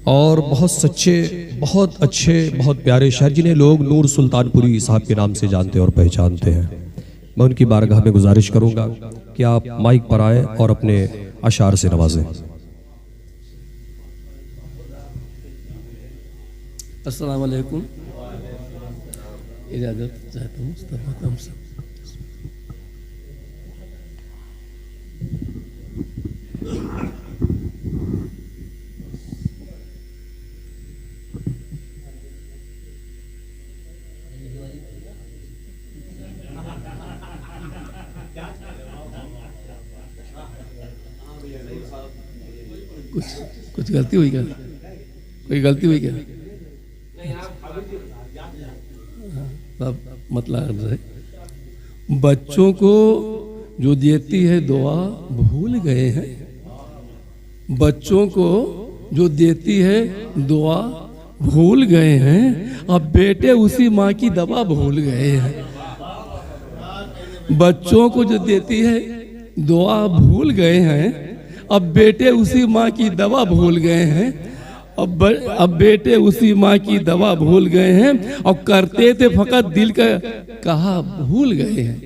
और बहुत सच्चे, बहुत अच्छे, बहुत प्यारे शायर जिन्हें लोग नूर सुल्तानपुरी साहब के नाम से जानते और पहचानते हैं। मैं उनकी बारगाह में गुजारिश करूंगा कि आप माइक पर आए और अपने अशार से नवाजें। अस्सलाम वालेकुम। इजाज़त चाहता हूँ मुस्तफ़ा से। कुछ गलती हुई क्या? कोई गलती हुई क्या? मतलब है बच्चों को जो देती है दुआ भूल गए हैं। बच्चों को जो देती है दुआ भूल गए हैं। अब बेटे उसी माँ की दवा भूल गए हैं। बच्चों को जो देती है दुआ भूल गए हैं। अब बेटे उसी माँ की दवा भूल गए हैं। अब बेटे उसी माँ की दवा भूल गए हैं। और करते थे फकत दिल का कहा भूल गए हैं।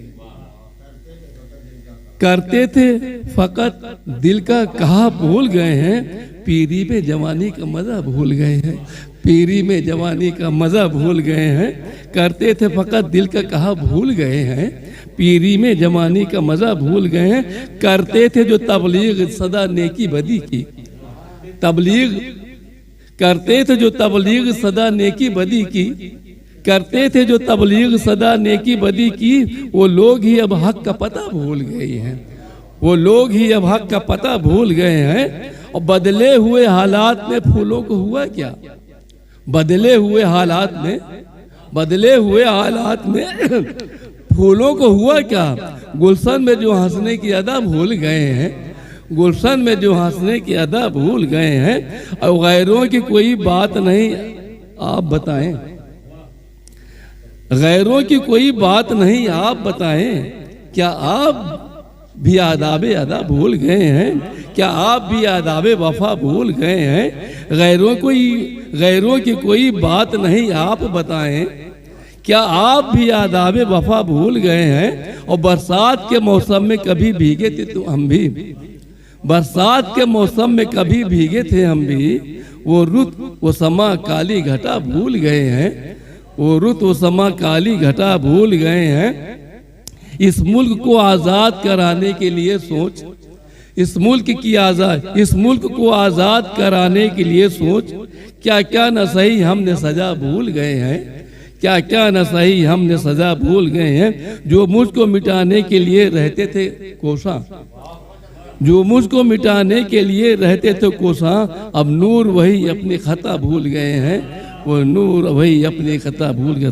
करते थे फकत दिल का कहा भूल गए हैं। पीरी में जवानी का मजा भूल गए हैं। पीरी में जवानी का मजा भूल गए हैं। करते थे फकत दिल का कहा भूल गए हैं। पीरी में जवानी का मजा भूल गए हैं। करते थे जो तबलीग सदा नेकी बदी की। तबलीग करते थे जो तबलीग सदा नेकी बदी की। करते थे जो तबलीग सदा नेकी बदी की। वो लोग ही अब हक का पता भूल गए हैं। वो लोग ही अब हक का पता भूल गए हैं। और बदले हुए हालात में फूलों को हुआ क्या? बदले हुए हालात में, बदले हुए हालात में फूलों को हुआ क्या? गुलशन में जो हंसने की अदा भूल गए हैं। गुलशन में जो हंसने की अदा भूल गए हैं। और गैरों की कोई बात नहीं आप बताएं। गैरों की कोई बात नहीं आप बताएं। क्या आप भी आदाबे अदा भूल गए हैं? क्या आप भी आदाबे वफा भूल गए हैं? गैरों की कोई बात नहीं आप बताएं। क्या आप भी आदाबे वफा भूल गए हैं? और बरसात के मौसम में कभी भीगे थे तो हम भी। बरसात के मौसम में कभी भीगे थे हम भी। वो रुत वो समा काली घटा भूल गए हैं। वो रुत वो समा काली घटा भूल गए हैं। इस मुल्क को आज़ाद कराने के लिए सोच, इस मुल्क को आज़ाद कराने के लिए सोच, क्या क्या न सही हमने सजा भूल गए हैं। क्या क्या न सही हमने सजा भूल गए हैं। जो मुझको मिटाने के लिए रहते थे कोसा, जो मुझको मिटाने के लिए रहते थे कोसा, अब नूर वही अपनी खता भूल गए हैं। वो नूर वही अपनी खता भूल गए।